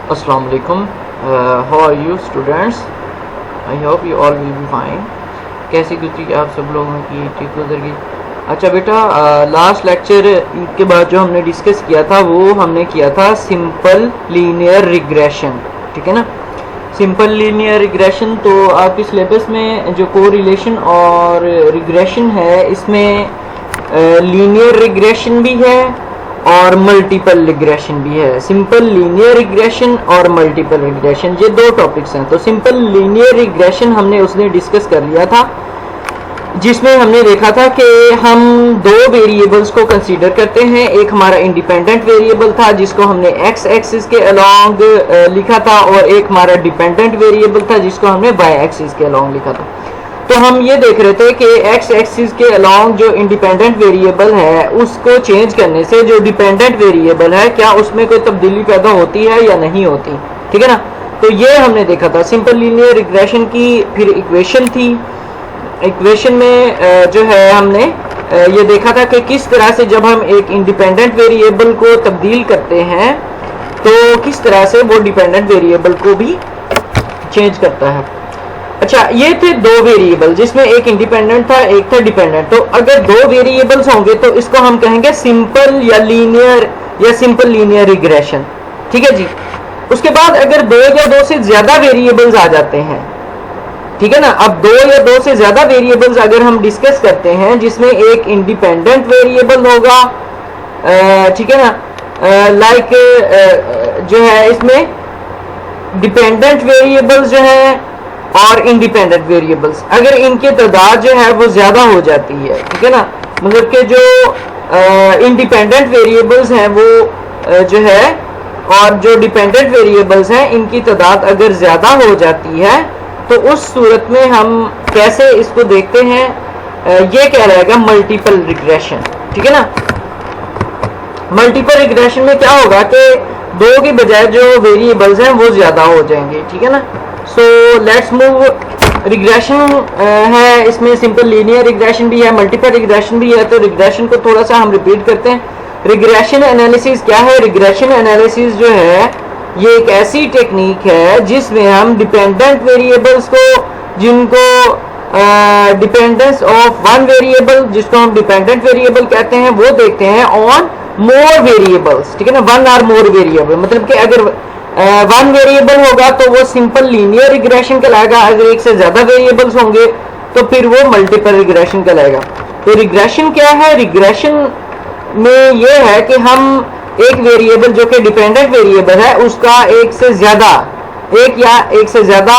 Assalamu alaikum. How are you students? I hope you all will be fine. कैसी गुजरी आप सब लोगों की? ठीक गुजर गई? अच्छा बेटा, लास्ट लेक्चर के बाद जो हमने डिस्कस किया था वो हमने किया था सिंपल लीनियर रिग्रेशन, ठीक है ना। सिंपल लीनियर रिग्रेशन तो आपके सिलेबस में जो कोरिलेशन और रिग्रेशन है इसमें लीनियर रिग्रेशन भी है और मल्टीपल रिग्रेशन भी है। सिंपल लीनियर रिग्रेशन और मल्टीपल रिग्रेशन ये दो टॉपिक्स हैं। तो सिंपल लीनियर रिग्रेशन हमने उसने डिस्कस कर लिया था, जिसमें हमने देखा था कि हम दो वेरिएबल्स को कंसीडर करते हैं। एक हमारा इंडिपेंडेंट वेरिएबल था जिसको हमने एक्स एक्सिस के अलोंग लिखा था, और एक हमारा डिपेंडेंट वेरिएबल था जिसको हमने वाई एक्सिस के अलोंग लिखा था। तो हम ये देख रहे थे कि एक्स एक्सिस के अलोंग जो इंडिपेंडेंट वेरिएबल है उसको चेंज करने से जो डिपेंडेंट वेरिएबल है क्या उसमें कोई तब्दीली पैदा होती है या नहीं होती, ठीक है ना। तो ये हमने देखा था सिंपल लीनियर रिग्रेशन की। फिर इक्वेशन थी, इक्वेशन में जो है हमने ये देखा था कि किस तरह से जब हम एक इंडिपेंडेंट वेरिएबल को तब्दील करते हैं तो किस तरह से वो डिपेंडेंट वेरिएबल को भी चेंज करता है। अच्छा, ये थे दो वेरिएबल जिसमें एक इंडिपेंडेंट था एक था डिपेंडेंट। तो अगर दो वेरिएबल्स होंगे तो इसको हम कहेंगे सिंपल या लीनियर या सिंपल लीनियर रिग्रेशन, ठीक है जी। उसके बाद अगर दो या दो से ज्यादा वेरिएबल्स आ जाते हैं, ठीक है ना। अब दो या दो से ज्यादा वेरिएबल्स अगर हम डिस्कस करते हैं जिसमें एक इंडिपेंडेंट वेरिएबल होगा, ठीक है ना, लाइक जो है इसमें डिपेंडेंट वेरिएबल्स जो है और इंडिपेंडेंट वेरिएबल्स, अगर इनकी तादाद जो है वो ज्यादा हो जाती है, ठीक है ना, मतलब कि जो इंडिपेंडेंट वेरिएबल्स हैं वो जो है और जो डिपेंडेंट वेरिएबल्स हैं इनकी तादाद अगर ज्यादा हो जाती है तो उस सूरत में हम कैसे इसको देखते हैं, ये क्या रहेगा, मल्टीपल रिग्रेशन, ठीक है ना। मल्टीपल रिग्रेशन में क्या होगा कि दो के बजाय जो वेरिएबल्स हैं वो ज्यादा हो जाएंगे, ठीक है ना। So let's move. रिग्रेशन है, इसमें सिंपल लीनियर रिग्रेशन भी है, मल्टीपल रिग्रेशन भी है। तो रिग्रेशन को थोड़ा सा हम रिपीट करते हैं। रिग्रेशन एनालिसिस क्या है? रिग्रेशन एनालिसिस जो है ये एक ऐसी टेक्निक है जिसमें हम डिपेंडेंट वेरिएबल्स को, जिनको डिपेंडेंस ऑफ वन वेरिएबल जिसको हम डिपेंडेंट वेरिएबल कहते हैं, वो देखते हैं ऑन मोर वेरिएबल्स, ठीक है ना, वन और मोर वेरिएबल। मतलब कि अगर वन वेरिएबल होगा तो वो सिंपल लीनियर रिग्रेशन कहलाएगा, अगर एक से ज्यादा वेरिएबल्स होंगे तो फिर वो मल्टीपल रिग्रेशन कहलाएगा। तो रिग्रेशन क्या है? रिग्रेशन में ये है कि हम एक वेरिएबल जो कि डिपेंडेंट वेरिएबल है उसका एक से ज्यादा, एक या एक से ज्यादा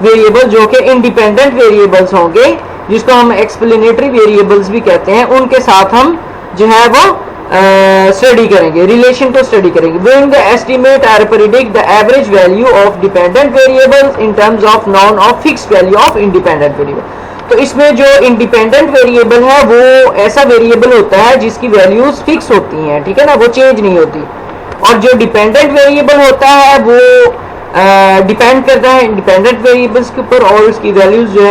वेरिएबल जो कि इंडिपेंडेंट वेरिएबल्स होंगे जिसको हम एक्सप्लेनेटरी वेरिएबल्स भी कहते हैं, उनके साथ हम जो है वो स्टडी करेंगे, रिलेशन को स्टडी करेंगे। डूइंग द एस्टिमेट और predict the average value of dependent variables in terms of none of fixed value of independent variable. तो इसमें जो इंडिपेंडेंट वेरिएबल है वो ऐसा वेरिएबल होता है जिसकी वैल्यूज फिक्स होती हैं, ठीक है ना, वो चेंज नहीं होती। और जो डिपेंडेंट वेरिएबल होता है वो डिपेंड करता है इंडिपेंडेंट वेरिएबल्स के ऊपर और उसकी वैल्यूज जो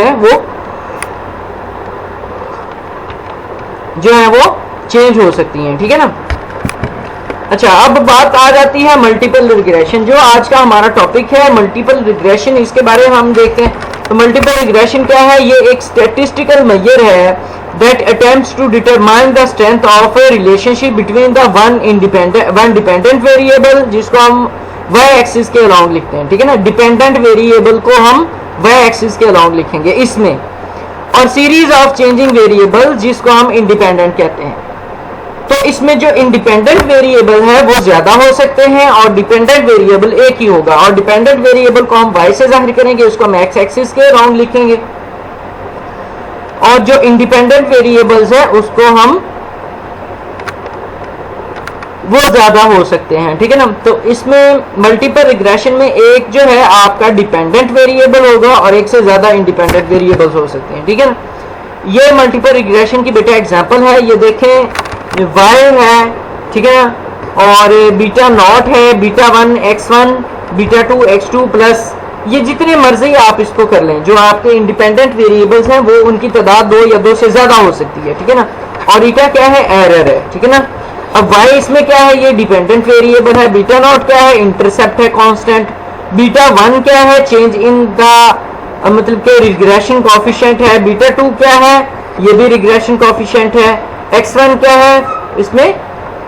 है वो चेंज हो सकती हैं, ठीक है ना। अच्छा, अब बात आ जाती है मल्टीपल रिग्रेशन, जो आज का हमारा टॉपिक है। मल्टीपल रिग्रेशन, इसके बारे में हम देखते हैं। तो मल्टीपल रिग्रेशन क्या है? ये एक स्टैटिस्टिकल मेजर है that attempts to determine the strength of a relationship between the one dependent variable जिसको हम वाई एक्सिस के अलोंग लिखते हैं, ठीक है ना। डिपेंडेंट वेरिएबल को हम वाई एक्सिस के अलोंग लिखेंगे इसमें, और सीरीज ऑफ चेंजिंग वेरिएबल जिसको हम इंडिपेंडेंट कहते हैं। तो इसमें जो इंडिपेंडेंट वेरिएबल है वो ज्यादा हो सकते हैं और डिपेंडेंट वेरिएबल एक ही होगा। और डिपेंडेंट वेरिएबल को हम वाई से जाहिर करेंगे, उसको हम एक्स एक्सिस के अलोंग लिखेंगे, और जो इंडिपेंडेंट वेरिएबल्स है उसको हम वो ज्यादा हो सकते हैं, ठीक है ना। तो इसमें मल्टीपल रिग्रेशन में एक जो है आपका डिपेंडेंट वेरिएबल होगा और एक से ज्यादा इंडिपेंडेंट वेरिएबल्स हो सकते हैं, ठीक है ना। ये मल्टीपल रिग्रेशन की बेटा एग्जांपल है, ये देखें y है, ठीक है ना, और बीटा नॉट है, beta 1 x1, beta 2 x2 plus, ये जितने मर्जी आप इसको कर लें, जो आपके इंडिपेंडेंट वेरिएबल्स हैं वो उनकी तादाद दो या दो से ज्यादा हो सकती है, ठीक है ना। और ईटा क्या है? एरर है, ठीक है ना। अब y इसमें क्या है, ये डिपेंडेंट वेरिएबल है, बीटा नॉट क्या है, इंटरसेप्ट है कांस्टेंट, बीटा 1 क्या है, चेंज इन द मतलब के रिग्रेशन कोएफिशिएंट है, बीटा 2 क्या है, ये भी रिग्रेशन कोएफिशिएंट है, x1 क्या है,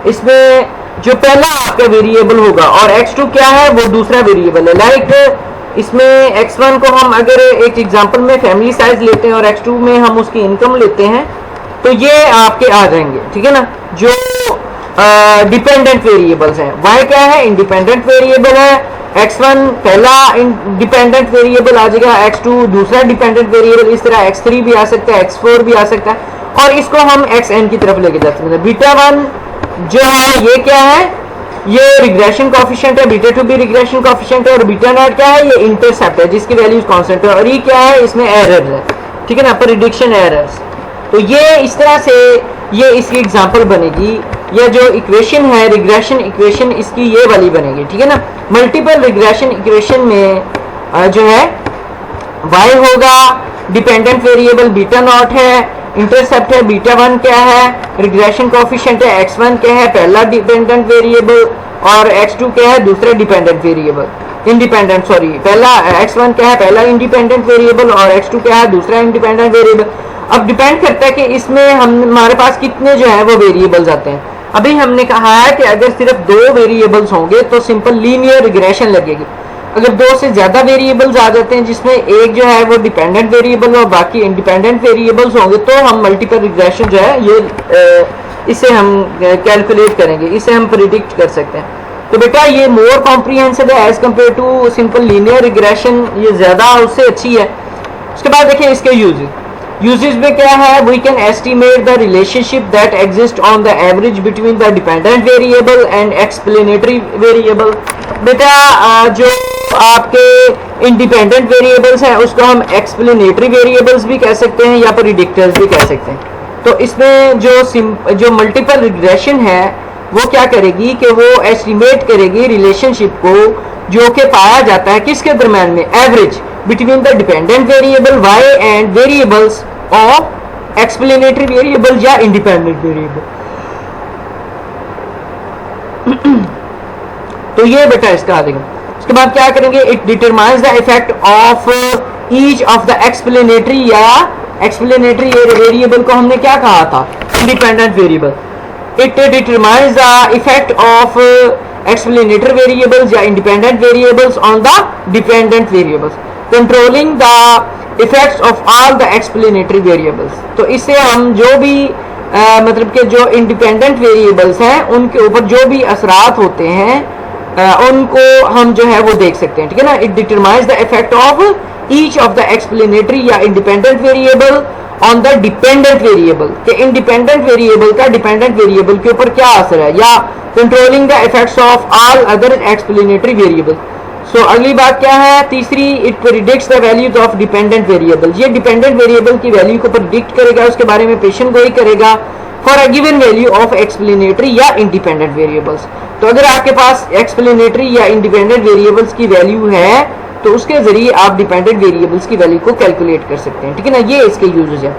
इसमें जो पहला आपका वेरिएबल होगा और x2 क्या है, वो दूसरा वेरिएबल है। लाइक इसमें x1 को हम अगर एक एग्जांपल में फैमिली साइज लेते हैं और x2 में हम उसकी इनकम लेते हैं तो ये आपके आ जाएंगे, ठीक है ना, जो डिपेंडेंट वेरिएबल्स हैं। y क्या है, इंडिपेंडेंट वेरिएबल है, x1 पहला डिपेंडेंट वेरिएबल आ जाएगा, x2 दूसरा डिपेंडेंट वेरिएबल, इस तरह x3 भी आ सकता है, x4 भी आ सकता है और इसको हम xn की तरफ लेके जा सकते हैं। बीटा 1 जो है ये क्या है, ये रिग्रेशन कोएफिशिएंट है, बीटा 2 भी रिग्रेशन कोएफिशिएंट है और बीटा नॉट क्या है, ये इंटरसेप्ट है जिसकी वैल्यूज कांस्टेंट है और ये क्या है, इसमें एरर है, ठीक है ना, प्रेडिक्शन एरर्स। तो ये इस तरह से ये इसकी एग्जांपल बनेगी, या जो इक्वेशन है रिग्रेशन इक्वेशन इसकी ये वाली बनेगी, ठीक है ना। मल्टीपल रिग्रेशन इक्वेशन में जो है y होगा, डिपेंडेंट वेरिएबल बीटा नॉट है, इंटरसेप्ट है बीटा 1 क्या है, रिग्रेशन कोएफिशिएंट है x1 क्या है, पहला डिपेंडेंट वेरिएबल और x2 क्या है, दूसरा डिपेंडेंट वेरिएबल, इंडिपेंडेंट सॉरी, पहला x1 क्या है, पहला इंडिपेंडेंट वेरिएबल और x2 क्या है, दूसरा इंडिपेंडेंट वेरिएबल। अब डिपेंड करता है कि इसमें हमारे पास कितने जो है वो वेरिएबल्स आते हैं। अभी हमने कहा है कि अगर सिर्फ 2 वेरिएबल्स होंगे तो सिंपल लीनियर रिग्रेशन लगेगी। अगर 2 से ज्यादा वेरिएबल्स आ जाते हैं जिसमें एक जो है वो डिपेंडेंट वेरिएबल और बाकी इंडिपेंडेंट वेरिएबल्स होंगे तो हम मल्टीपल रिग्रेशन जो है ये इसे हम कैलकुलेट करेंगे, इसे हम प्रिडिक्ट कर सकते हैं। तो बेटा ये मोर कॉम्प्रिहेंसिव है as compare to simple linear regression, ये ज्यादा उससे अच्छी है। उसके बाद देखिए इसके यूजेस में क्या है, we can estimate the relationship that exist on the average between the dependent variable and explanatory variable. बेटा जो आपके इंडिपेंडेंट वेरिएबल्स हैं उसको हम एक्सप्लेनेटरी वेरिएबल्स भी कह सकते हैं या प्रेडिक्टर्स भी कह सकते हैं। तो इसमें जो मल्टीपल रिग्रेशन है वो क्या करेगी कि वो एस्टिमेट करेगी रिलेशनशिप को जो कि पाया जाता है किसके दरम्यान में, average between the dependent variable y and variables of explanatory variable या इंडिपेंडेंट वेरिएबल। तो ये बेटा इसका आ जाएगा। उसके बाद क्या करेंगे, it determines the effect of each of the explanatory या एक्सप्लेनेटरी वेरिएबल को हमने क्या कहा था, independent variable. It determines the effect of explanatory variables या independent variables on the dependent variables, controlling the effects of all the explanatory variables। तो इससे हम जो भी मतलब कि जो independent variables हैं उनके ऊपर जो भी असरात होते हैं उनको हम जो है वो देख सकते हैं, ठीक है ना। It determines the effect of each of the explanatory या independent variable on the dependent variable, के इंडिपेंडेंट वेरिएबल का डिपेंडेंट वेरिएबल के ऊपर क्या असर है, या controlling the effects of all other explanatory variable. So अगली बात क्या है, तीसरी, it predicts the values of dependent variable. ये डिपेंडेंट वेरिएबल की वैल्यू को प्रेडिक्ट करेगा, उसके बारे में पेशन गोई करेगा for a given value of explanatory या इंडिपेंडेंट वेरिएबल्स। तो अगर आपके पास एक्सप्लेनेटरी या इंडिपेंडेंट वेरिएबल्स की वैल्यू है तो उसके जरिए आप डिपेंडेंट वेरिएबल्स की वैल्यू को कैलकुलेट कर सकते हैं, ठीक है ना। ये इसके यूजेस है।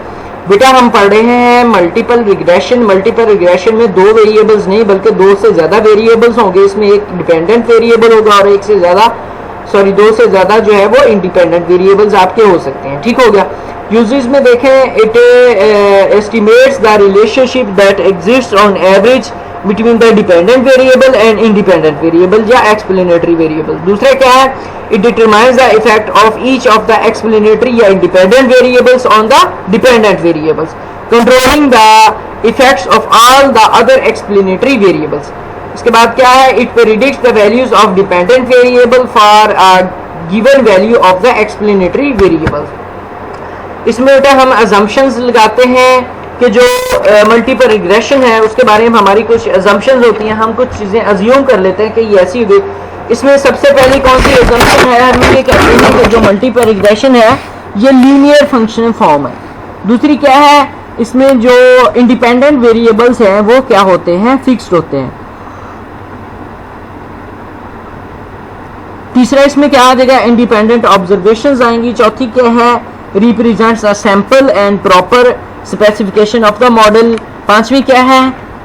बेटा हम पढ़ रहे हैं मल्टीपल रिग्रेशन। मल्टीपल रिग्रेशन में 2 वेरिएबल्स नहीं बल्कि 2 से ज्यादा वेरिएबल्स होंगे। इसमें एक डिपेंडेंट वेरिएबल होगा और 2 से ज्यादा जो है वो इंडिपेंडेंट वेरिएबल्स आपके हो सकते हैं, ठीक हो गया। यूजेस में देखें, it estimates the relationship that exist on average between the dependent variable and independent variable या एक्सप्लेनेटरी वेरिएबल। दूसरा क्या है, it determines the effect of each of the explanatory या independent variables on the dependent variables, controlling the effects of all the other explanatory variables. इसके बाद क्या है, it predicts the values of dependent variable for a given value of the explanatory variables. इसमें बेटा हम assumptions लगाते हैं कि जो मल्टीपल रिग्रेशन है उसके बारे में हमारी कुछ अजम्पशंस होती हैं, हम कुछ चीज़ें अज्यूम कर लेते हैं कि ये ऐसी हुई। इसमें सबसे पहली कौन सी अजम्पशन है, हम ये कहते हैं कि जो मल्टीपल रिग्रेशन है ये लीनियर फंक्शनल फॉर्म है। दूसरी क्या है, इसमें जो इंडिपेंडेंट वेरिएबल्स हैं वो क्या होते हैं, फिक्स्ड होते हैं। तीसरा इसमें क्या आ जाएगा, इंडिपेंडेंट ऑब्जर्वेशंस आएंगी। चौथी क्या है, represents a sample and proper specification of the model. 5वीं क्या है,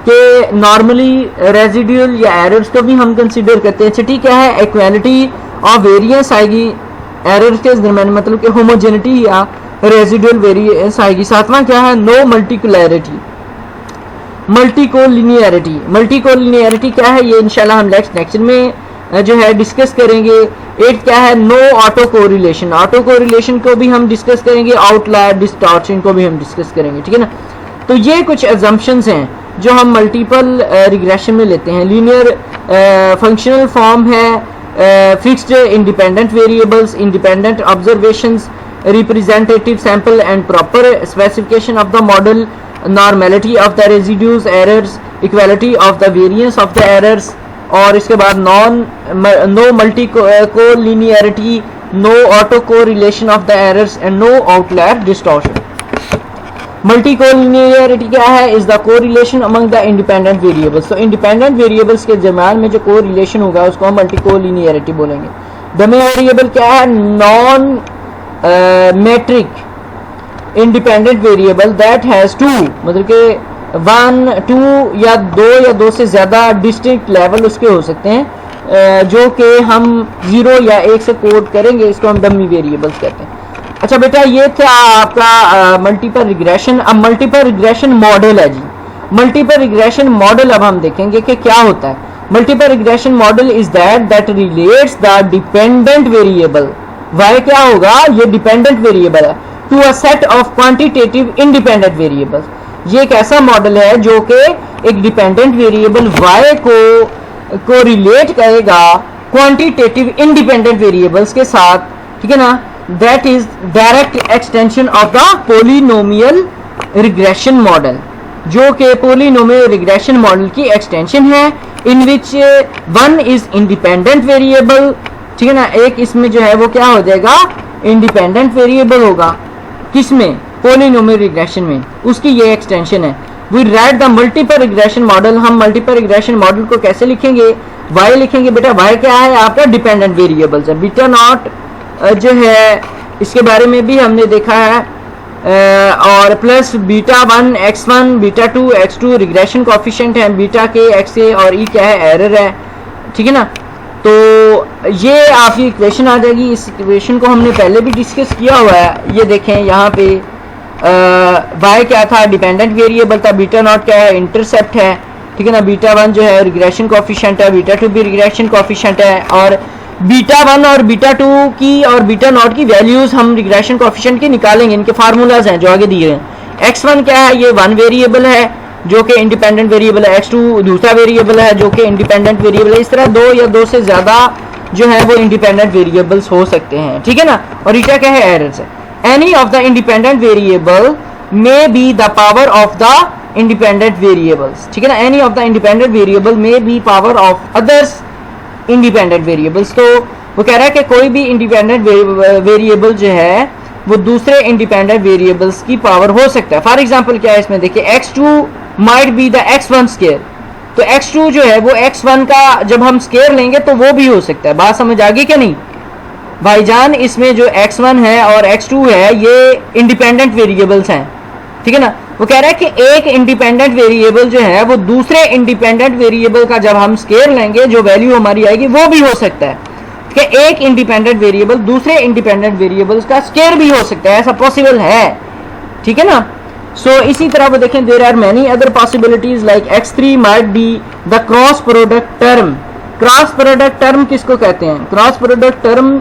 कि नॉर्मली रेजिडुअल या एरर्स को भी हम कंसिडर करते हैं। छठी क्या है, इक्वालिटी ऑफ वेरिएंस आएगी एरर्स के दरमियान, मतलब कि होमोजेनिटी या रेजिडुअल वेरिएंस आएगी। सातवां क्या है, नो मल्टीकुलरिटी, मल्टीकोलिनियरिटी। मल्टीकोलिनियरिटी क्या है, ये इंशाल्लाह हम नेक्स्ट लेक्चर में जो है डिस्कस करेंगे। 8 क्या है, no auto correlation, auto correlation को भी हम डिस्कस करेंगे, आउटलायर डिस्टॉर्शन को भी हम डिस्कस करेंगे, ठीक है ना। तो ये कुछ एजम्पशंस हैं जो हम मल्टीपल रिग्रेशन में लेते हैं। लीनियर फंक्शनल फॉर्म है, fixed independent variables, independent observations, representative sample and proper specification of the model, normality of the residues errors, equality of the variance of the errors, और इसके बाद no multi collinearity, no auto correlation of the errors and no outlier distortion. Multi collinearity क्या है, is the correlation among the independent variables. तो independent variables के दरमियान में जो कोरिलेशन होगा उसको हम मल्टी कोलिनियरिटी बोलेंगे। डमी वेरिएबल क्या है, non metric independent variable that has two, मतलब कि 1, 2 या 2 से ज़्यादा डिस्टिंक्ट लेवल उसके हो सकते हैं, जो कि हम 0 या 1 से कोड करेंगे, इसको हम डमी वेरिएबल्स कहते हैं। अच्छा बेटा, ये था आपका मल्टीपल रिग्रेशन। अब मल्टीपल रिग्रेशन मॉडल है जी। मल्टीपल रिग्रेशन मॉडल अब हम देखेंगे कि क्या होता है। Multiple regression model is that relates the dependent variable, y क्या होगा, ये डिपेंडेंट वेरिएबल है, to a set of quantitative independent variables. ये एक ऐसा मॉडल है जो कि एक डिपेंडेंट वेरिएबल y को रिलेट करेगा क्वांटिटेटिव इंडिपेंडेंट वेरिएबल्स के साथ, ठीक है ना। That is direct extension of the polynomial regression model, जो कि पोलिनोमियल रिग्रेशन मॉडल की एक्सटेंशन है, in which 1 is independent variable, ठीक है ना। एक इसमें जो है वो क्या हो जाएगा, इंडिपेंडेंट वेरिएबल होगा, किसमें, पोलिनोमियल रिग्रेशन में, उसकी ये एक्सटेंशन है। We write the multiple regression model. हम मल्टीपल रिग्रेशन मॉडल को कैसे लिखेंगे, y लिखेंगे बेटा। y क्या है, आपका डिपेंडेंट वेरिएबल्स है। बीटा नॉट जो है इसके बारे में भी हमने देखा है, और plus beta 1 x1 beta 2 x2 regression coefficient है, बीटा के x ए और ई क्या है, एरर है, ठीक है ना। तो ये आपकी इक्वेशन आ जाएगी। इस इक्वेशन को हमने पहले भी डिस्कस किया हुआ है। ये देखें यहाँ पे y क्या था, डिपेंडेंट वेरिएबल था, बीटा नॉट क्या है, इंटरसेप्ट है, ठीक है ना। बीटा 1 जो है रिग्रेशन कोफिशिएंट है, बीटा 2 भी रिग्रेशन कोफिशिएंट है, और बीटा 1 और बीटा 2 की और बीटा नॉट की वैल्यूज हम रिग्रेशन कोफिशिएंट की निकालेंगे। इनके फार्मूलाज हैं जो आगे दिए हैं। x1 क्या है, ये 1 वेरिएबल है जो कि इंडिपेंडेंट वेरिएबल है, x2 दूसरा वेरिएबल है जो कि इंडिपेंडेंट वेरिएबल है। इस तरह 2 या 2 से ज्यादा जो है वो इंडिपेंडेंट वेरिएबल्स हो सकते हैं, ठीक है ना। और ईटा क्या है, एरर्स है। Any of the independent variable may be the power of the independent variables, ठीक है ना। Any of the independent variable may be power of others independent variables. तो वो कह रहा है कि कोई भी इंडिपेंडेंट वेरिएबल जो है वो दूसरे इंडिपेंडेंट वेरिएबल्स की पावर हो सकता है। फॉर एग्जांपल क्या है इसमें, देखिए x2 might be the x1 square. तो x2 जो है वो x1 का जब हम स्केयर लेंगे तो वो भी हो सकता है। बात समझ आ गई क्या नहीं भाईजान। इसमें जो x1 है और x2 है ये इंडिपेंडेंट वेरिएबल्स हैं, ठीक है ना। वो कह रहा है कि एक इंडिपेंडेंट वेरिएबल जो है वो दूसरे इंडिपेंडेंट वेरिएबल का जब हम स्केयर लेंगे जो वैल्यू हमारी आएगी वो भी हो सकता है कि एक इंडिपेंडेंट वेरिएबल दूसरे इंडिपेंडेंट वेरिएबल्स का स्केयर भी हो सकता है, ऐसा पॉसिबल है, ठीक है ना। सो इसी तरह वो देखें, there are many other possibilities like x3 might be the cross product term. Cross product term किसको कहते हैं, क्रॉस प्रोडक्ट टर्म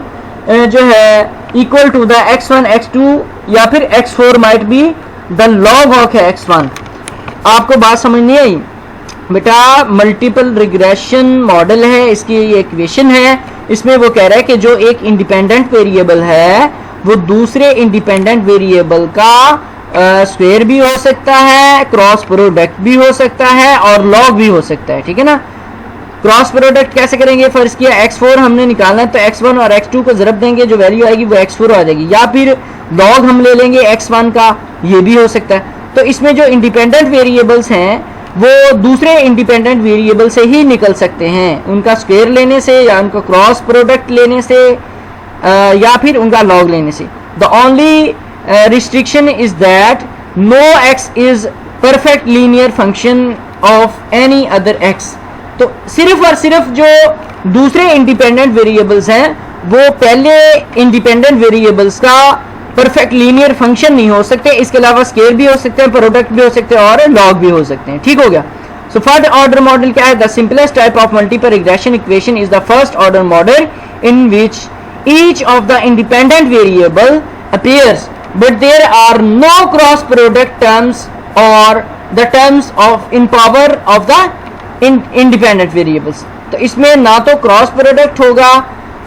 जो है equal to the x1 x2 या फिर x4 might be the log of x1। आपको बात समझ नहीं आई बेटा। मल्टीपल रिग्रेशन मॉडल है, इसकी ये इक्वेशन है। इसमें वो कह रहा है कि जो एक इंडिपेंडेंट वेरिएबल है वो दूसरे इंडिपेंडेंट वेरिएबल का स्क्वायर भी हो सकता है, क्रॉस प्रोडक्ट भी हो सकता है और लॉग भी हो सकता है, ठीक है ना। क्रॉस प्रोडक्ट कैसे करेंगे, फर्ज किया x4 हमने निकालना है तो x1 और x2 को ज़रब देंगे, जो वैल्यू आएगी वो x4 आ जाएगी, या फिर लॉग हम ले लेंगे x1 का, ये भी हो सकता है। तो इसमें जो इंडिपेंडेंट वेरिएबल्स हैं वो दूसरे इंडिपेंडेंट वेरिएबल से ही निकल सकते हैं, उनका स्क्वायर लेने से या उनका क्रॉस प्रोडक्ट लेने से या फिर उनका लॉग लेने से। The only restriction is that no x is perfect linear function of any other x. तो सिर्फ और सिर्फ जो दूसरे इंडिपेंडेंट वेरिएबल्स हैं वो पहले इंडिपेंडेंट वेरिएबल्स का परफेक्ट लीनियर फंक्शन नहीं हो सकते, इसके अलावा स्केयर भी हो सकते हैं, प्रोडक्ट भी हो सकते हैं और लॉग भी हो सकते हैं। ठीक हो गया। सो फर्स्ट ऑर्डर मॉडल क्या है? The simplest type of multiple regression equation is the first order model in which each of the independent variable appears but there are no cross product terms or the terms of in power of the independent variables. तो इसमें ना तो cross product होगा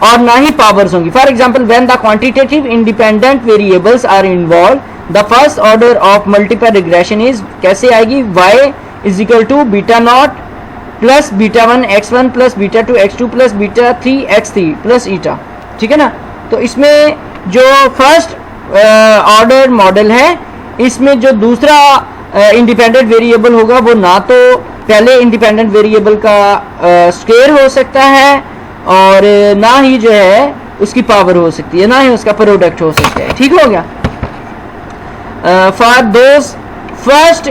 और ना ही powers होंगी। For example when the quantitative independent variables are involve the first order of multiple regression is कैसे आएगी? y is equal to beta not plus beta 1 x1 plus beta 2 x2 plus beta 3 x3 plus eta. ठीक है ना। तो इसमें जो first order model है इसमें जो दूसरा इंडिपेंडेंट वेरिएबल होगा वो ना तो पहले इंडिपेंडेंट वेरिएबल का स्क्वायर हो सकता है और ना ही जो है उसकी पावर हो सकती है, ना ही उसका प्रोडक्ट हो सकता है। ठीक हो गया। For those first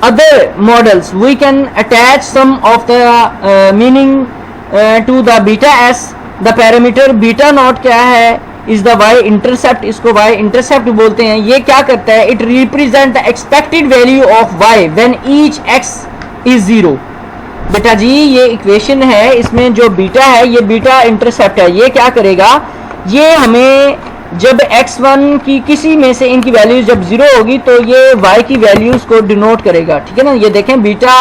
other models we can attach some of the meaning to the beta s। the parameter beta naught क्या है? is the y intercept, इसको y intercept बोलते हैं। ये क्या करता है? it represent the expected value of y when each x is 0। बेटा जी ये इक्वेशन है, इसमें जो बीटा है ये बीटा इंटरसेप्ट है। ये क्या करेगा? ये हमें जब x1 की किसी में से इनकी वैल्यू जब 0 होगी तो ये y की वैल्यूज को डिनोट करेगा। ठीक है ना। ये देखें बीटा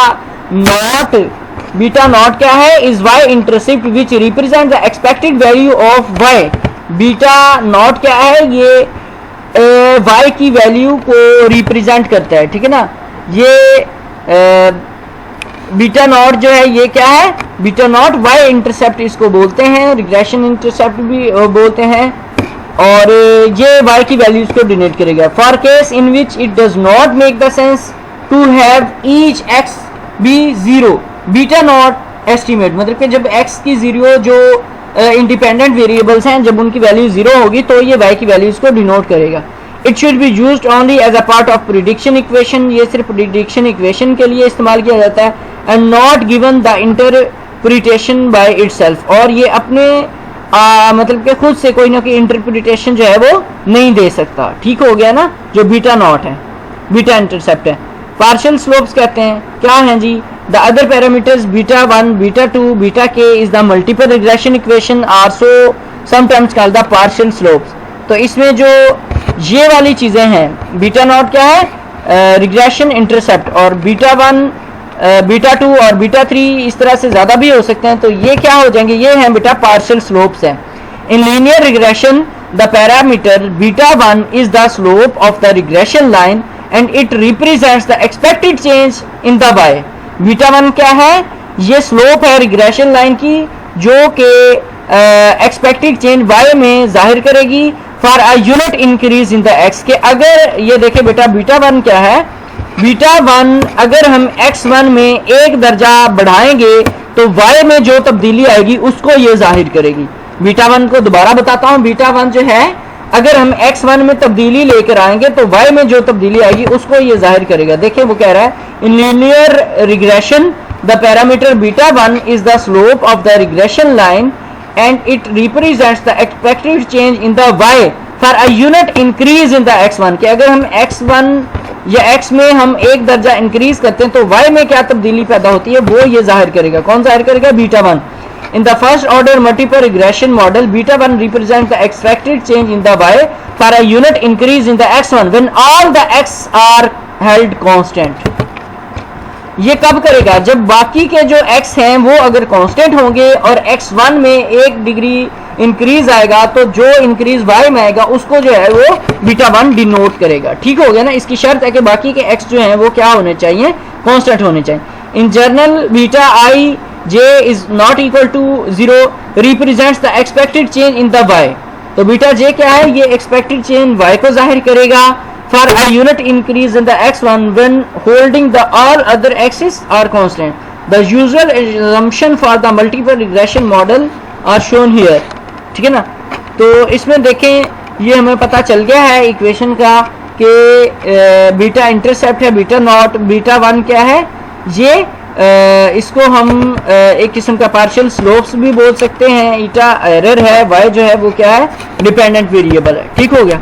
नॉट क्या है? Is y intercept which represent the expected value of y। Beta not क्या है? ये y की वैल्यू को रिप्रेजेंट करता है। ठीक है ना। ये बीटा नॉट जो है ये क्या है? बीटा नॉट y इंटरसेप्ट इसको बोलते हैं, रिग्रेशन इंटरसेप्ट भी बोलते हैं और ये y की वैल्यूज को डिनोट करेगा। For case in which it does not make the sense to have each x be 0 beta not estimate, मतलब कि जब x की 0 जो इंडिपेंडेंट वेरिएबल्स हैं जब उनकी वैल्यू 0 होगी तो ये y की वैल्यूज को डिनोट करेगा। It should be used only as a part of prediction equation. ये सिर्फ प्रिडिक्शन इक्वेशन के लिए इस्तेमाल किया जाता है and not given the interpretation by itself. और ये अपने मतलब कि खुद से कोई ना कोई इंटरप्रिटेशन जो है वो नहीं दे सकता। ठीक हो गया ना। जो बीटा नॉट है बीटा इंटरसेप्ट है। पार्शियल स्लोप्स कहते हैं क्या हैं जी? The other parameters beta 1 beta 2 beta k is the multiple regression equation are so sometimes called the partial slopes. तो इसमें जो ये वाली चीजें हैं बीटा नॉट क्या है? रिग्रेशन इंटरसेप्ट और बीटा 1 बीटा 2 और बीटा 3 इस तरह से ज्यादा भी हो सकते हैं। तो ये क्या हो जाएंगे? ये हैं बेटा पार्शियल स्लोप्स हैं। In linear regression the parameter beta 1 is the slope of the regression line and it represents the expected change in the y। Beta 1 क्या है? ये स्लोप है रिग्रेशन लाइन की जो कि एक्सपेक्टेड चेंज y में जाहिर करेगी for a unit increase in the x के। अगर ये देखें बेटा बीटा 1 क्या है? बीटा 1 अगर हम x1 में एक दर्जा बढ़ाएंगे तो y में जो तब्दीली आएगी उसको ये जाहिर करेगी। बीटा 1 को दोबारा बताता हूं। बीटा 1 जो है अगर हम x1 में तब्दीली लेकर आएंगे तो y में जो तब्दीली आएगी उसको ये जाहिर करेगा। देखिए वो कह रहा है in linear regression the parameter beta 1 is the slope of the regression line and it represents the expected change in the y for a unit increase in the x1। कि अगर हम x1 या x में हम एक दर्जा increase करते हैं तो y में क्या तब्दीली पैदा होती है वो ये जाहिर करेगा। कौन जाहिर करेगा? Beta 1। In the first order multiple regression model, beta 1 represents the expected change in the y for a unit increase in the x1 when all the x are held constant। ये कब करेगा? जब बाकी के जो x हैं वो अगर कांस्टेंट होंगे और x1 में 1 डिग्री इंक्रीज आएगा तो जो इंक्रीज y में आएगा उसको जो है वो बीटा 1 डिनोट करेगा। ठीक हो गया ना। इसकी शर्त है कि बाकी के x जो हैं वो क्या होने चाहिए? कांस्टेंट होने चाहिए। In general beta I j is not equal to 0 represents the expected change in the y। तो बीटा j क्या है? ये expected change y को जाहिर करेगा for a unit increase in the x1 when holding the all other x's are constant। The usual assumption for the multiple regression model are shown here। ठीक है ना। तो इसमें देखें ये हमें पता चल गया है इक्वेशन का कि बीटा इंटरसेप्ट है, बीटा नॉट, बीटा वन क्या है, ये इसको हम एक किस्म का पार्शियल स्लोप्स भी बोल सकते हैं। ईटा एरर है, वाई जो है वो क्या है, डिपेंडेंट वेरिएबल है। ठीक हो गया।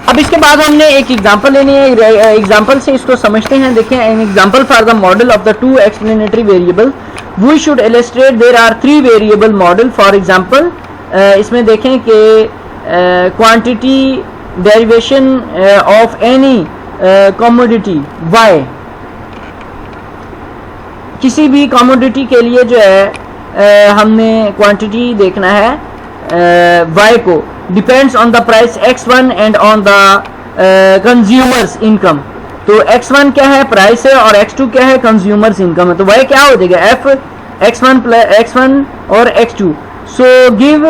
अब इसके बाद हमने एक एग्जांपल लेनी है, एग्जांपल से इसको समझते हैं। देखें, an example for the model of the two explanatory variable we should illustrate there are three variable model. For example इसमें देखें कि quantity derivation of any commodity y, किसी भी कमोडिटी के लिए जो है हमने क्वांटिटी देखना है वाई को, depends on the price x1 and on the consumers income. तो x1 क्या है, प्राइस है, और x2 क्या है, कंज्यूमर्स इनकम है। तो y क्या हो जाएगा, f x1 और x2। So give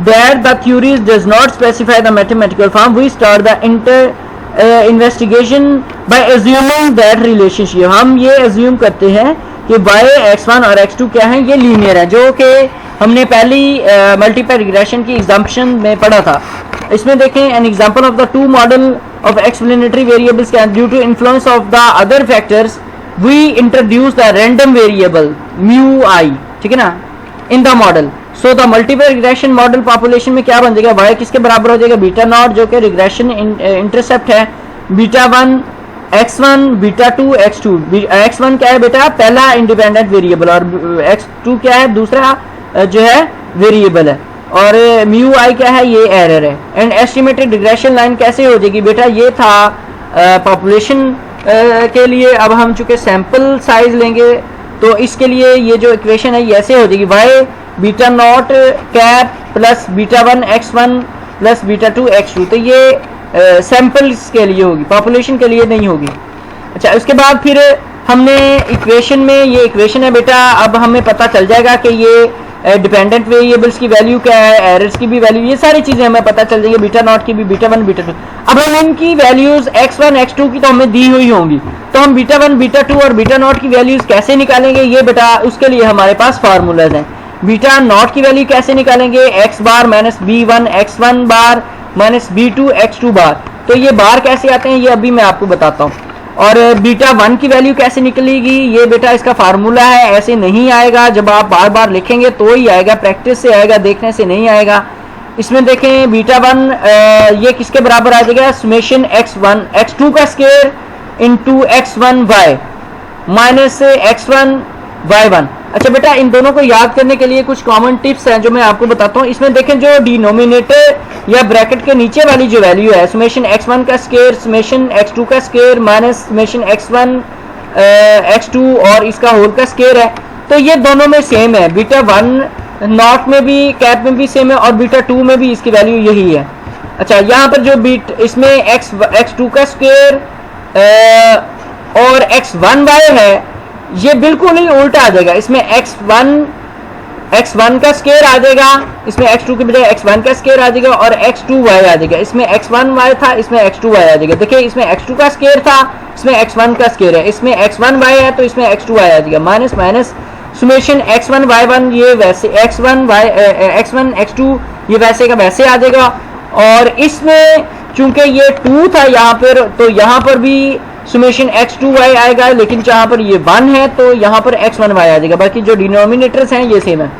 that the theories does not specify the mathematical form, we start the investigation by assuming that relationship. हम ये अज्यूम करते हैं कि y x1 और x2 क्या है, ये लीनियर है, जो कि हमने पहली मल्टीपल रिग्रेशन की एग्जाम्पशन में पढ़ा था। इसमें देखें, an example of the two model of explanatory variables can due to influence of the other factors we introduce the random variable mu I, ठीक है ना, in the model. So the multiple regression model population में क्या बन जाएगा, Y किसके बराबर हो जाएगा, बीटा नॉट जो कि रिग्रेशन इंटरसेप्ट है, beta one x1, beta two x2। x1 क्या है बेटा, पहला इंडिपेंडेंट वेरिएबल, और x2 क्या है, दूसरा जो है वेरिएबल है, और म्यू आई क्या है, ये एरर है। एंड एस्टिमेटेड रिग्रेशन लाइन कैसे हो जाएगी बेटा, ये था पॉपुलेशन के लिए। अब हम चूंकि सैंपल साइज लेंगे तो इसके लिए ये जो इक्वेशन है ये ऐसे हो जाएगी, y beta nought cap plus beta one x1 plus beta two x2। तो ये सैंपल्स के लिए होगी, पॉपुलेशन के लिए नहीं होगी। अच्छा, उसके बाद फिर हमने इक्वेशन में, ये इक्वेशन है बेटा, अब हमें पता चल जाएगा कि ये डिपेंडेंट वेरिएबल्स की वैल्यू क्या है, एरर्स की भी वैल्यू, ये सारी चीजें हमें पता चल जाएगी, बीटा नॉट की भी, बीटा वन बीटा टू। अब हम इनकी वैल्यूज x1 x2 की तो हमें दी हुई होंगी, तो हम बीटा वन बीटा टू और बीटा नॉट की वैल्यूज कैसे निकालेंगे, ये बेटा उसके लिए हमारे पास फार्मूलाज हैं। बीटा नॉट की वैल्यू कैसे निकालेंगे, x बार माइनस b1 x1 बार माइनस b2 x2 बार। तो ये बार कैसे आते हैं ये अभी मैं आपको बताता हूँ। और बीटा वन की वैल्यू कैसे निकलेगी, ये बेटा इसका फार्मूला है, ऐसे नहीं आएगा, जब आप बार बार लिखेंगे तो ही आएगा, प्रैक्टिस से आएगा, देखने से नहीं आएगा। इसमें देखें, बीटा वन ये किसके बराबर आ जाएगा, समेशन x1 x2 का square into x1 y minus x1 y1। अच्छा बेटा, इन दोनों को याद करने के लिए कुछ कॉमन टिप्स हैं जो मैं आपको बताता हूँ। इसमें देखें, जो डिनोमिनेटर या ब्रैकेट के नीचे वाली जो वैल्यू है, समेशन x1 का स्क्वायर समेशन x2 का square minus summation x1 x2 और इसका होल का स्क्वायर है, तो ये दोनों में सेम है। बीटा वन नॉट में भी, कैप में भी सेम है, और बीटा टू में भी इसकी वैल्यू यही है। अच्छा, यहाँ पर जो इसमें x2 का स्क्वायर और x1y है, ये बिल्कुल ही उल्टा आ जाएगा। इसमें x1 का स्क्वायर आ जाएगा, इसमें x2 के बजाय x1 का स्क्वायर आ जाएगा, और x2y आ जाएगा। इसमें x1y था, इसमें x2y आ जाएगा। देखिए, इसमें x2 का स्क्वायर था, इसमें x1 का स्क्वायर है, इसमें x1y है तो इसमें x2y आ जाएगा। Minus minus summation x1 y1, ये वैसे x1 x2 ये वैसे का वैसे आ जाएगा। और इसमें चूंकि ये 2 था यहाँ पर, तो यहाँ पर भी समेशन x2y आएगा, लेकिन जहाँ पर ये 1 है तो यहाँ पर x1y आ जाएगा। बाकी जो डिनोमिनेटर्स हैं ये सेम है।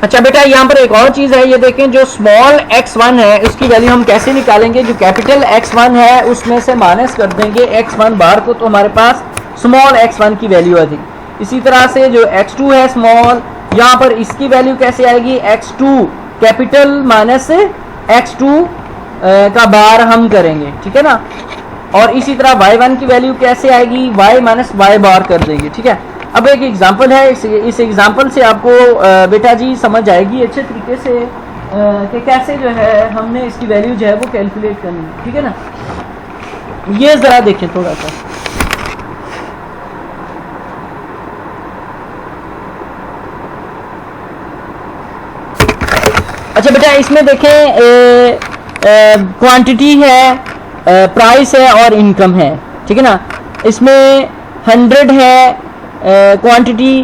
अच्छा बेटा, यहाँ पर एक और चीज़ है, ये देखें, जो स्मॉल x1 है उसकी वैल्यू हम कैसे निकालेंगे। जो कैपिटल x1 है उसमें से माइनस कर देंगे x1 बार को, तो हमारे पास स्मॉल x1 की वैल्यू आ जाएगी। इसी तरह से जो x2 है स्मॉल, यहाँ पर इसकी वैल्यू कैसे आएगी, x2 कैपिटल माइनस x2 का बार हम करेंगे, ठीक है ना। और इसी तरह y1 की वैल्यू कैसे आएगी, y माइनस y बार कर देंगे, ठीक है। अब एक एग्जांपल है, इस एग्जांपल से आपको बेटा जी समझ आएगी अच्छे तरीके से कि कैसे जो है हमने इसकी वैल्यू जो है वो कैलकुलेट करनी है, ठीक है ना। ये जरा देखें थोड़ा सा। अच्छा बेटा, इसमें देखें, क्वांटिटी है, प्राइस है और इनकम है, ठीक है ना। इसमें 100 है क्वांटिटी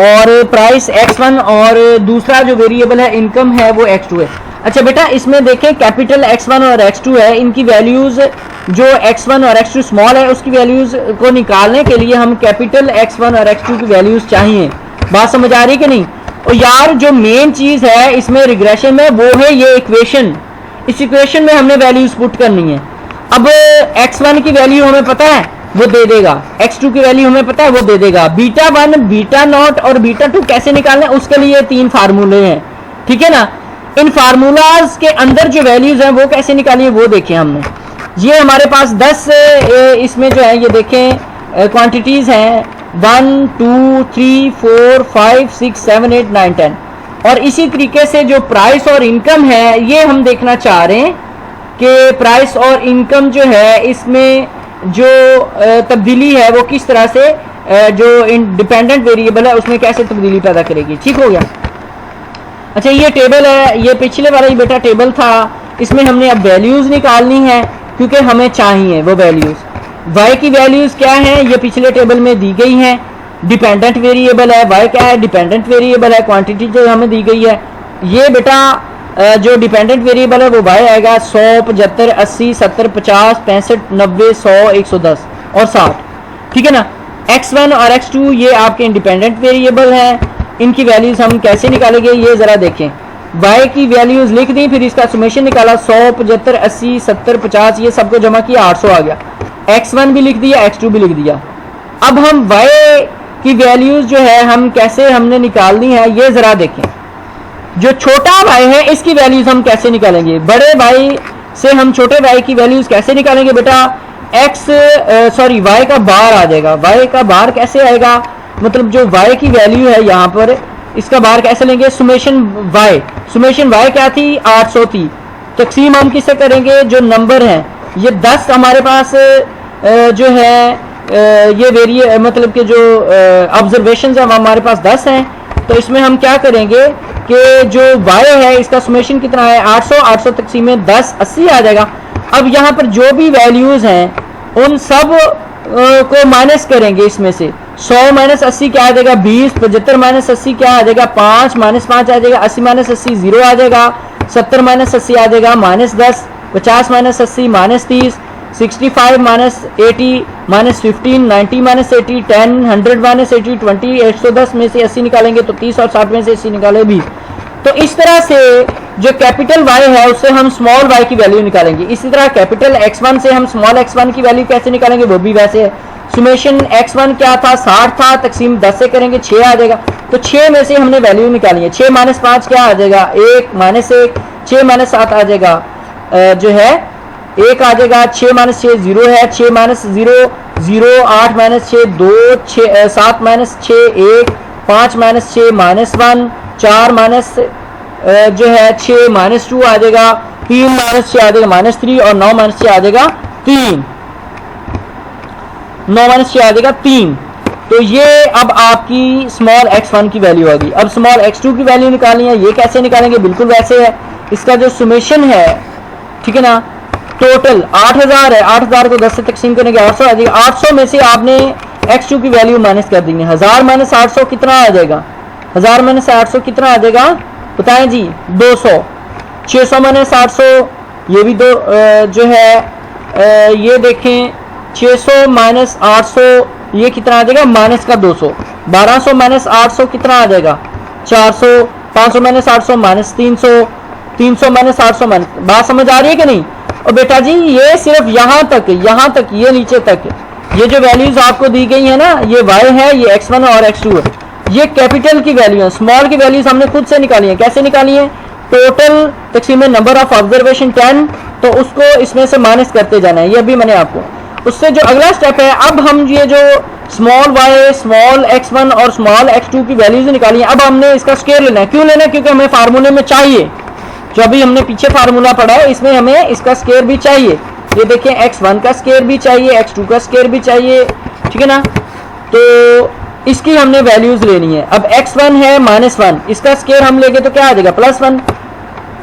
और प्राइस x1, और दूसरा जो वेरिएबल है इनकम है वो x2 है। अच्छा बेटा इसमें देखें कैपिटल X1 और X2 है, इनकी वैल्यूज जो X1 और X2 स्मॉल है उसकी वैल्यूज को निकालने के लिए हम कैपिटल X1 और X2 की वैल्यूज चाहिए। बात समझ आ रही कि नहीं? और यार जो मेन चीज है इसमें रिग्रेशन में वो है ये इक्वेशन। इस इक्वेशन में हमने वैल्यूज पुट करनी है। अब X1 की वैल्यू हमें पता है वो दे देगा, X2 की वैल्यू हमें पता है वो दे देगा। बीटा 1 बीटा नॉट और बीटा 2 कैसे निकालना है उसके लिए 3 फार्मूले हैं, ठीक है ना। इन फार्मूलाज के अंदर जो वैल्यूज हैं वो कैसे निकाली है वो देखें हमने। ये हमारे पास 10 इसमें जो है ये देखें क्वांटिटीज हैं 1 2 3 4 5 6 7 8 9 10। और इसी तरीके से जो प्राइस और इनकम है ये हम देखना चाह रहे हैं कि प्राइस और इनकम जो है इसमें जो तब्दीली है वो किस तरह से जो इंडिपेंडेंट वेरिएबल है उसमें कैसे तब्दीली पैदा करेगी। ठीक हो गया। अच्छा ये टेबल है, ये पिछले वाला ही बेटा टेबल था, इसमें हमने अब वैल्यूज निकालनी है क्योंकि हमें चाहिए वो वैल्यूज। y की वैल्यूज क्या है ये पिछले टेबल में दी गई हैं। डिपेंडेंट वेरिएबल है, y क्या है डिपेंडेंट वेरिएबल है, क्वांटिटी जो हमें दी गई है। ये बेटा जो डिपेंडेंट वेरिएबल है वो y आएगा 100 75 80 70 50 65 90 100 110 और 60, ठीक है ना। x1 और x2 ये आपके इंडिपेंडेंट वेरिएबल हैं, इनकी वैल्यूज हम कैसे निकालेंगे ये जरा देखें। y की वैल्यूज लिख दी, फिर इसका समेशन निकाला 100 75 80 70 50 ये सबको जमा किया 800 आ गया। x1 भी लिख दिया x2 भी लिख दिया। अब हम y की वैल्यूज जो है हम कैसे हमने निकालनी है ये जरा देखें। जो छोटा y है इसकी वैल्यूज हम कैसे निकालेंगे, बड़े y से हम छोटे y की वैल्यूज कैसे निकालेंगे बेटा। y का बार आ जाएगा, y का बार कैसे आएगा, मतलब जो y की वैल्यू है यहाँ पर इसका बार कैसे लेंगे। सुमेशन y क्या थी 800 थी, तकसीम हम किससे करेंगे जो नंबर हैं ये 10 हमारे पास जो है ये मतलब कि जो ऑब्जर्वेशन है हमारे पास 10 हैं। तो इसमें हम क्या करेंगे कि जो y है इसका समेशन कितना है 800 तकसीम में 10 80 आ जाएगा। अब यहाँ पर जो भी वैल्यूज हैं उन सब को माइनस करेंगे, इसमें से 100 माइनस 80 क्या आ जाएगा 20, 75 माइनस 80 क्या आ जाएगा 5 माइनस 5 आ जाएगा, 80 माइनस 80 0 आ जाएगा, 70 माइनस 80 आ जाएगा minus 10, 50 minus 80 minus 30, 65 minus 80 minus 15, 90 minus 80, 10, 100 minus 80, 20, 110 में से 80 निकालेंगे तो 30 और 60 में से 80 निकाले 20। तो इस तरह से जो कैपिटल y है उससे हम स्मॉल y की वैल्यू निकालेंगे। इसी तरह कैपिटल x1 से हम स्मॉल x1 की वैल्यू कैसे निकालेंगे वो भी वैसे है। सुमेशन x1 क्या था 60 था, तकसीम 10 से करेंगे 6 आ जाएगा। तो 6 में से हमने वैल्यू निकाली है। 6 माइनस 5 क्या आ जाएगा 1 माइनस 1, 6 माइनस 7 आ जाएगा जो है 1 आ जाएगा, 6 माइनस 6 0 है, 6 minus 0 0, 8 minus 6 2, 7 minus 6 1, 5 minus 6 minus 1, 4 minus जो है 6 माइनस 2 आ जाएगा, 3 माइनस 6 आ जाएगा माइनस 3 और 9 माइनस 6 आ जाएगा 3, 9 माइनस 6 आ जाएगा 3। तो ये अब आपकी स्मॉल x1 की वैल्यू आ गई। अब स्मॉल x2 की वैल्यू निकालनी है, ये कैसे निकालेंगे बिल्कुल वैसे है। इसका जो सुमेशन है ठीक है ना, टोटल 8000 है, 8000 को 10 से तकसीम करेंगे 800 आ जाएगा। 800 में से आपने x2 की वैल्यू माइनस कर देंगे। 1000 माइनस 800 कितना आ जाएगा, 1000 माइनस 800 कितना आ जाएगा बताएं जी 200। 600 माइनस 800 ये भी दो जो है ये देखें 600 माइनस 800 ये कितना आ जाएगा माइनस का 200। 1200 माइनस 800 कितना आ जाएगा 400। 500 माइनस 800 माइनस 300। 300 minus 800 minus. बात समझ आ रही है कि नहीं। और बेटा जी ये सिर्फ यहाँ तक ये नीचे तक ये जो वैल्यूज आपको दी गई है ना, ये y है, ये x1 और x2 है, ये कैपिटल की वैल्यू है। स्मॉल की वैल्यूज हमने खुद से निकाली है। कैसे निकाली है, टोटल तकसीम नंबर ऑफ ऑब्जर्वेशन 10, तो उसको इसमें से माइनस करते जाना है। ये अभी मैंने आपको उससे जो अगला स्टेप है, अब हम ये जो स्मॉल y, स्मॉल x1 और स्मॉल x2 की वैल्यूज निकाली है, अब हमने इसका स्केयर लेना है। क्यों लेना है, क्योंकि हमें फार्मूले में चाहिए। जो अभी हमने पीछे फार्मूला पढ़ा है इसमें हमें इसका स्केयर भी चाहिए। ये देखें x1 का स्केयर भी चाहिए, x2 का स्केयर भी चाहिए, ठीक है ना। तो इसकी हमने वैल्यूज लेनी है। अब x1 है -1, इसका स्केयर हम लेंगे तो क्या आ जाएगा +1,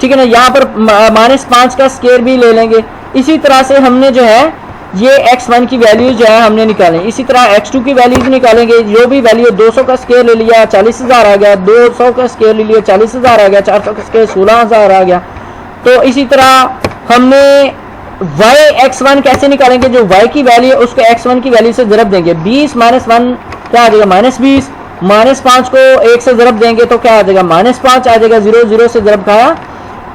ठीक है ना। यहाँ पर -5 का स्केयर भी ले लेंगे। इसी तरह से हमने जो है ये x1 की वैल्यूज जो है हमने निकालें। इसी तरह x2 की वैल्यूज निकालेंगे। जो भी वैल्यू 200 का स्केयर ले लिया 40,000 आ गया, 200 का स्केयर ले लिया 40,000 आ गया, 400 का स्केयर 16,000 आ गया। तो इसी तरह हमने y x1 कैसे निकालेंगे, जो y की वैल्यू है उसको x1 की वैल्यू से ज़रब देंगे। 20 माइनस 1 क्या आ जाएगा -20, -5 को 1 से ज़रब देंगे तो क्या आ जाएगा -5 आ जाएगा, 0 0 से ज़रब खाया।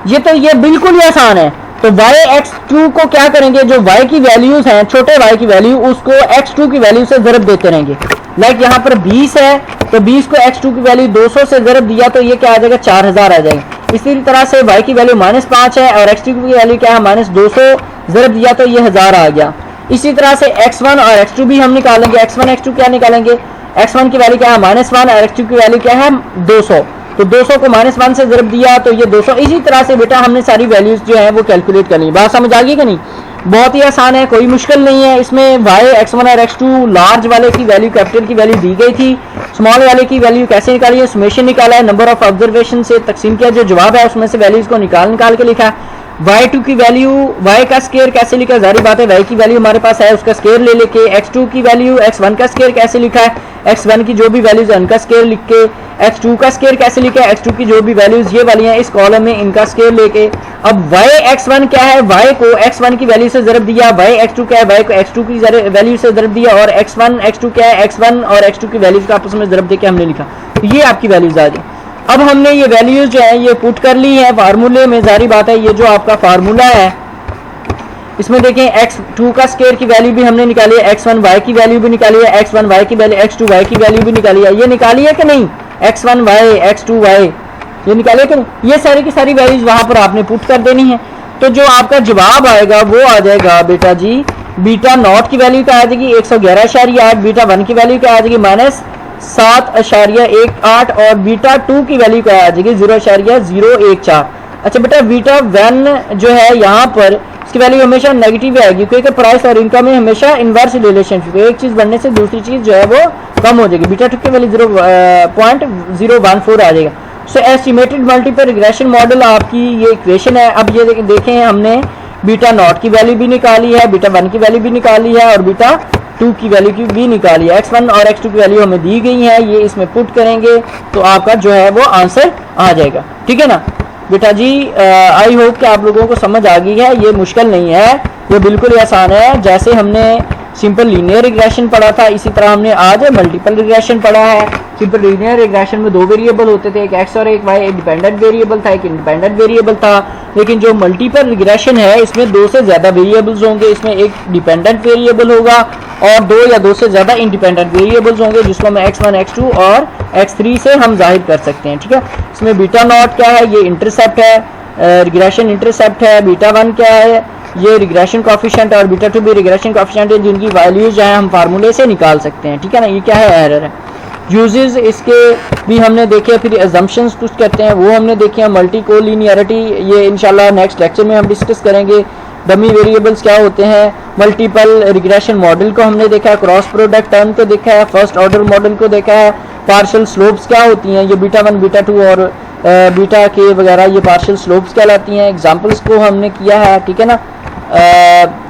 ये बिल्कुल ही आसान है। तो y(x2) को क्या करेंगे, जो y की वैल्यूज हैं, छोटे y की वैल्यू, उसको x2 की वैल्यू से ज़रब देते रहेंगे। लाइक यहाँ पर 20 है तो 20 को x2 की वैल्यू 200 से ज़रब दिया तो ये क्या आ जाएगा 4000 आ जाएगा। इसी तरह से y की वैल्यू -5 है और x2 की वैल्यू क्या है -200, ज़रब दिया तो ये 1000 आ गया। इसी तरह से x1 और x2 भी हम निकालेंगे। x1 x2 क्या निकालेंगे, x1 की वैल्यू क्या है -1 और x2 की वैल्यू क्या है 200, तो 200 को -1 से ज़रब दिया तो ये 200। इसी तरह से बेटा हमने सारी वैल्यूज जो है वो कैलकुलेट कर ली। बात समझ आ गई कि नहीं, बहुत ही आसान है, कोई मुश्किल नहीं है। इसमें y x1 और x2 लार्ज वाले की वैल्यू कैपिटल की वैल्यू दी गई थी, स्मॉल वाले की वैल्यू कैसे निकाली है, समेशन निकाला है, नंबर ऑफ ऑब्जर्वेशन से तकसीम किया, जो जवाब है उसमें से वैल्यूज को निकाल के लिखा है। y2 की वैल्यू, y का स्केयर कैसे लिखा, जारी बात है y की वैल्यू हमारे पास है उसका स्केयर ले लेके, x2 की वैल्यू x1 का स्केयर कैसे लिखा है, x1 की जो भी वैल्यूज है उनका स्केयर लिख के, x2 का स्केयर कैसे लिखा है, x2 की जो भी वैल्यूज ये वाली हैं इस कॉलम में इनका स्केयर लेके। अब y x1 क्या है, y को x1 की वैल्यू से ज़रब दिया, y x2 क्या है, y को x2 की वैल्यू से ज़रब दिया, और x1 x2 क्या है, x1 और x2 की वैल्यूज का आपस में ज़रब देके हमने लिखा, तो ये आपकी वैल्यूज आ गई। अब हमने ये वैल्यूज जो है ये पुट कर ली है फार्मूले में। जारी बात है ये जो आपका फार्मूला है इसमें देखें x2 का स्केयर की वैल्यू भी हमने निकाली है, x1 y की वैल्यू भी निकाली है, x1 y की वैल्यू, x2 y की वैल्यू भी निकाली है। ये निकाली है कि नहीं, x1 y x2 y ये निकाली है कि नहीं, ये सारी की सारी वैल्यूज वहां पर आपने पुट कर देनी है। तो जो आपका जवाब आएगा वो आ जाएगा बेटा जी बीटा नॉट की वैल्यू क्या आ जाएगी 111.8, बीटा 1 की वैल्यू क्या आ जाएगी -7.18 और बीटा 2 की वैल्यू क्या आ जाएगी 0.014। अच्छा बेटा बीटा 1 जो है यहाँ पर इसकी वैल्यू हमेशा नेगेटिव आएगी क्योंकि प्राइस और इनकम में हमेशा इन्वर्स रिलेशनशिप, एक चीज बढ़ने से दूसरी चीज जो है वो कम हो जाएगी। बीटा 2 की वैल्यू 0.014 आ जाएगा। सो एस्टिमेटेड मल्टीपल रिग्रेशन मॉडल आपकी ये इक्वेशन है। अब ये देखें हमने बीटा नॉट की वैल्यू भी निकाली है, बीटा 1 की वैल्यू भी निकाली है और बीटा 2 की वैल्यू की भी निकाली है। x1 और x2 की वैल्यू हमें दी गई है, ये इसमें पुट करेंगे तो आपका जो है वो आंसर आ जाएगा। ठीक है ना बेटा जी, आई होप कि आप लोगों को समझ आ गई है। ये मुश्किल नहीं है, ये बिल्कुल ही आसान है। जैसे हमने सिंपल लीनियर रिग्रेशन पढ़ा था इसी तरह हमने आज मल्टीपल रिग्रेशन पढ़ा है। सिंपल लीनियर रिग्रेशन में 2 वेरिएबल होते थे, एक x और एक y, एक डिपेंडेंट वेरिएबल था एक इंडिपेंडेंट वेरिएबल था। लेकिन जो मल्टीपल रिग्रेशन है इसमें 2 से ज़्यादा वेरिएबल्स होंगे, इसमें एक डिपेंडेंट वेरिएबल होगा और 2 या 2 से ज़्यादा इंडिपेंडेंट वेरिएबल्स होंगे जिसको हम x1 x2 और x3 से हम जाहिर कर सकते हैं। ठीक है, इसमें बीटा नॉट क्या है, ये इंटरसेप्ट है, रिग्रेशन इंटरसेप्ट है। बीटा 1 क्या है, ये रिग्रेशन कोफिशिएंट और बीटा 2 भी रिग्रेशन कोफिशिएंट है जिनकी वैल्यूज जो है हम फार्मूले से निकाल सकते हैं। ठीक है ना, ये क्या है एरर है। यूजेस इसके भी हमने देखे, फिर अजम्पशंस कुछ करते हैं वो हमने देखे हैं। मल्टी कोलिनियरिटी ये इंशाल्लाह नेक्स्ट लेक्चर में हम डिस्कस करेंगे। डमी वेरिएबल्स क्या होते हैं, मल्टीपल रिग्रेशन मॉडल को हमने देखा है, क्रॉस प्रोडक्ट टर्म को देखा है, फर्स्ट ऑर्डर मॉडल को देखा है, पार्शियल स्लोप्स क्या होती हैं, ये बीटा 1 बीटा 2 और बीटा के वगैरह ये पार्शियल स्लोप्स कहलाती हैं। एग्जाम्पल्स को हमने किया है। ठीक है ना,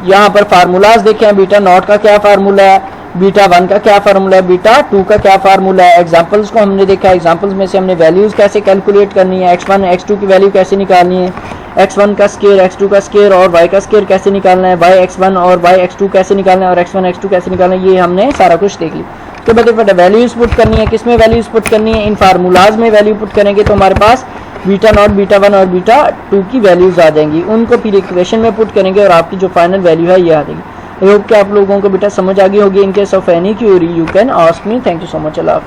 यहाँ पर फार्मूलाज देखे हैं, बीटा नॉट का क्या फार्मूला है, बीटा 1 का क्या फार्मूला है, बीटा 2 का क्या फार्मूला है। एग्जाम्पल्स को हमने देखा है, एग्जाम्पल्स में से हमने वैल्यूज कैसे कैलकुलेट करनी है, x1 x2 की वैल्यू कैसे निकालनी है, x1 का स्केयर x2 का स्केयर और y का स्केयर कैसे निकालना है, y x1 और y x2 कैसे निकालना है और x1 x2 कैसे निकालना है, ये हमने सारा कुछ देख लिया। तो बता वैल्यूज पुट करनी है, किस में वैल्यूज पुट करनी है, इन फार्मूलाज में वैल्यू पुट करेंगे तो हमारे पास बीटा नॉट बीटा 1 और बीटा 2 की वैल्यूज आ जाएंगी, उनको फिर इक्वेशन में पुट करेंगे और आपकी जो फाइनल वैल्यू है ये आ जाएगी। आई होप कि आप लोगों को बेटा समझ आ गई होगी। In case of any Curie you can ask me. Thank you so much. Allah.